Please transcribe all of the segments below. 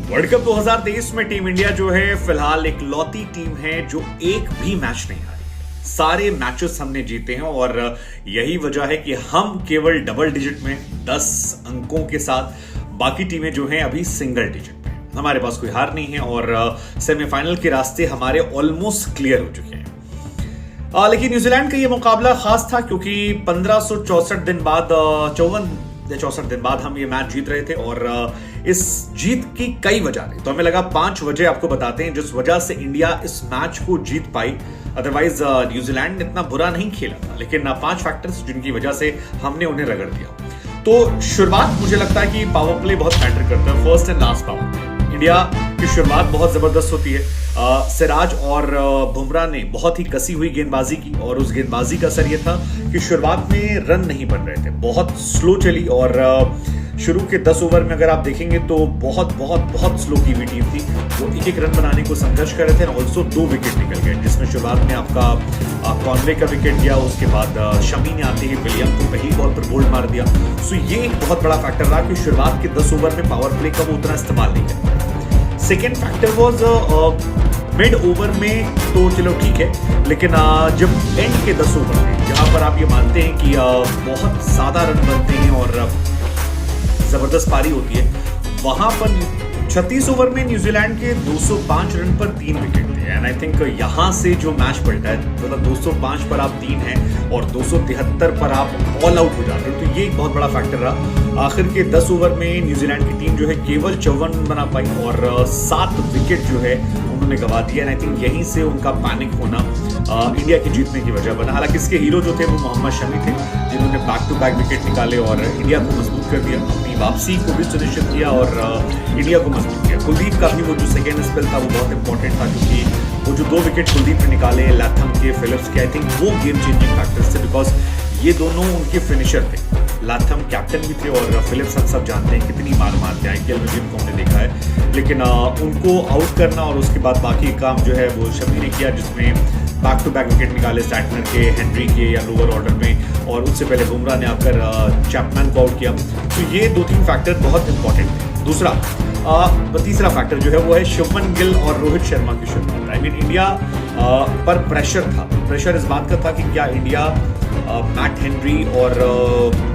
World cup 2023 में team India जो है फिलहाल एक लौती टीम है जो एक भी मैच नहीं हारी है। सारे मैचेस हमने जीते हैं और यही वजह है कि हम केवल डबल डिजिट में 10 अंकों के साथ, बाकी टीमें जो हैं अभी सिंगल डिजिट में। हमारे पास कोई हार नहीं है और सेमीफाइनल के रास्ते हमारे ऑलमोस्ट क्लियर हो चुके हैं। लेकिन न्यूजीलैंड का ये मुकाबला खास था क्योंकि 1564 दिन बाद 64 दिन बाद हम ये मैच जीत रहे थे और इस जीत की कई वजह थी। तो हमें लगा 5 वजह आपको बताते हैं जिस वजह से इंडिया इस मैच को जीत पाई। अदरवाइज न्यूजीलैंड इतना बुरा नहीं खेला था, लेकिन 5 फैक्टर्स जिनकी वजह से हमने उन्हें रगड़ दिया। तो शुरुआत मुझे लगता है कि पावर प्ले बहुत मैटर करता है। First and last power play India की शुरुआत बहुत जबरदस्त होती है। सिराज और बुमराह ने बहुत ही कसी हुई गेंदबाजी की और उस गेंदबाजी का असर यह था कि शुरुआत में रन नहीं बन रहे थे, बहुत स्लो चली और शुरू के 10 ओवर में अगर आप देखेंगे तो बहुत स्लो की हुई टीम थी। वो एक रन बनाने को संघर्ष कर रहे थे। ऑल्सो 2 विकेट निकल गए, जिसमें शुरुआत में आपका कॉनवे का विकेट गया, उसके बाद शमी ने आते ही विलियम को पहली बॉल पर बोल्ड मार दिया। सो ये एक बहुत बड़ा फैक्टर रहा कि शुरुआत के 10 ओवर में पावर प्ले का वो उतना इस्तेमाल नहीं कर पाया। Second factor was mid over में तो चलो ठीक है, लेकिन जब एंड के 10 ओवर में जहां पर आप ये मानते हैं कि बहुत ज्यादा रन बनते हैं और जबरदस्त पारी होती है, वहां पर 36 ओवर में न्यूजीलैंड के 205 रन पर 3 विकेट थे। एंड आई थिंक यहां से जो मैच पलटा है, मतलब 205 पर आप 3 हैं और 273 पर आप ऑल आउट हो जाते हैं, तो ये एक बहुत बड़ा फैक्टर रहा। आखिर के 10 ओवर में न्यूजीलैंड की टीम जो है केवल 54 रन बना पाई और 7 विकेट जो है उन्होंने गवा दिया। एंड आई थिंक यहीं से उनका पैनिक होना इंडिया के जीतने की वजह बना। हालांकि इसके हीरो जो थे वो मोहम्मद शमी थे, जिन्होंने बैक टू बैक विकेट निकाले और इंडिया को मजबूत कर दिया, अपनी वापसी को भी सुनिश्चित किया और इंडिया को मजबूत किया। कुलदीप का भी वो जो सेकेंड स्पेल था वो बहुत इंपॉर्टेंट था, क्योंकि वो जो 2 विकेट कुलदीप ने निकाले लैथम के, फिलिप्स के, आई थिंक वो गेम चेंजिंग फैक्टर्स थे, बिकॉज ये दोनों उनके फिनिशर थे। लैथम कैप्टन भी थे और फिलिप्स हम सब जानते हैं कितनी मार मारते हैं, आईपीएल में जिनको हमने देखा है। लेकिन उनको आउट करना और उसके बाद बाकी काम जो है वो शमी ने किया, जिसमें बैक टू बैक विकेट निकाले सैटनर के, हेनरी के या लोअर ऑर्डर में, और उससे पहले बुमराह ने आकर चैपमैन को आउट किया। तो ये 2-3 फैक्टर बहुत इंपॉर्टेंट है। तीसरा फैक्टर जो है वो है शुभमन गिल और रोहित शर्मा की शुरुआत। आई मीन इंडिया पर प्रेशर था। प्रेशर इस बात का था कि क्या इंडिया मैट हेनरी और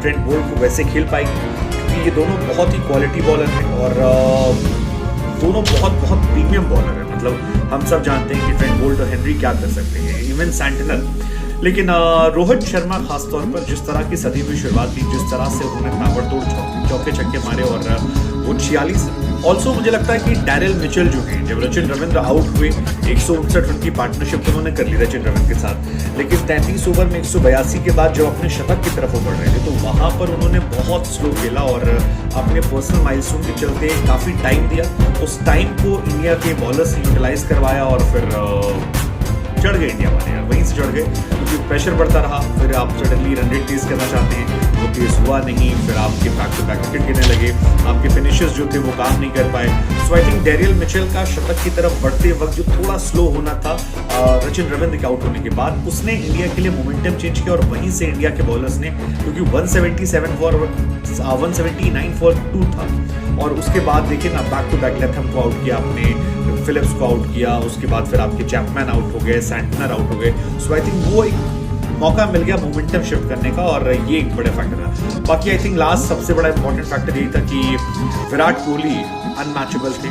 ट्रेंट बोल्ट को वैसे खेल पाएगी, क्योंकि ये दोनों बहुत ही क्वालिटी बॉलर हैं और दोनों बहुत प्रीमियम बॉलर हैं। मतलब हम सब जानते हैं कि ट्रेंट बोल्ट और हेनरी क्या कर सकते हैं, इवन सैंटनर। लेकिन रोहित शर्मा खासतौर पर जिस तरह की सदी हुई शुरुआत की, जिस तरह से उन्होंने ताबड़तोड़ चौके छक्के मारे और वो 46। ऑल्सो मुझे लगता है कि डैरिल मिचेल जो हैं, जब रचिन रविंद्र आउट हुए, 159 रन की पार्टनरशिप तो उन्होंने कर ली रचिन रविंद्र के साथ, लेकिन 33 ओवर में 182 के बाद जब अपने शतक की तरफ वो बढ़ रहे थे तो वहां पर उन्होंने बहुत स्लो खेला और अपने पर्सनल माइलस्टोन के चलते काफी टाइम दिया। उस टाइम को इंडिया के बॉलर्स ने यूटिलाइज करवाया और फिर चढ़ गए इंडिया वाले, यार वहीं से चढ़ गए, क्योंकि प्रेशर बढ़ता रहा। फिर आप सडनली रन रेट तेज करना चाहते हैं, वो तेज हुआ नहीं, फिर आपके बैक टू बैक विकेट गिरने लगे, आपके फिनिशर्स जो थे वो काम नहीं कर पाए। सो आई थिंक डैरियल मिचेल का शतक की तरफ बढ़ते वक्त जो थोड़ा स्लो होना था रचिन रविंद्र के आउट होने के बाद, उसने इंडिया के लिए मोमेंटम चेंज किया और वहीं से इंडिया के बॉलर्स ने, क्योंकि 179 फॉर 2 था और उसके बाद देखिए ना, बैक टू बैक लेथम को आउट किया आपने, फिलिप्स को आउट किया, उसके बाद फिर आपके चैपमैन आउट हो गए, सैंटनर आउट हो गए। सो आई थिंक वो एक मौका मिल गया मोमेंटम शिफ्ट करने का और ये एक बड़ा फैक्टर है। बाकी आई थिंक लास्ट सबसे बड़ा इंपॉर्टेंट फैक्टर यही था कि विराट कोहली अनमैचेबल थे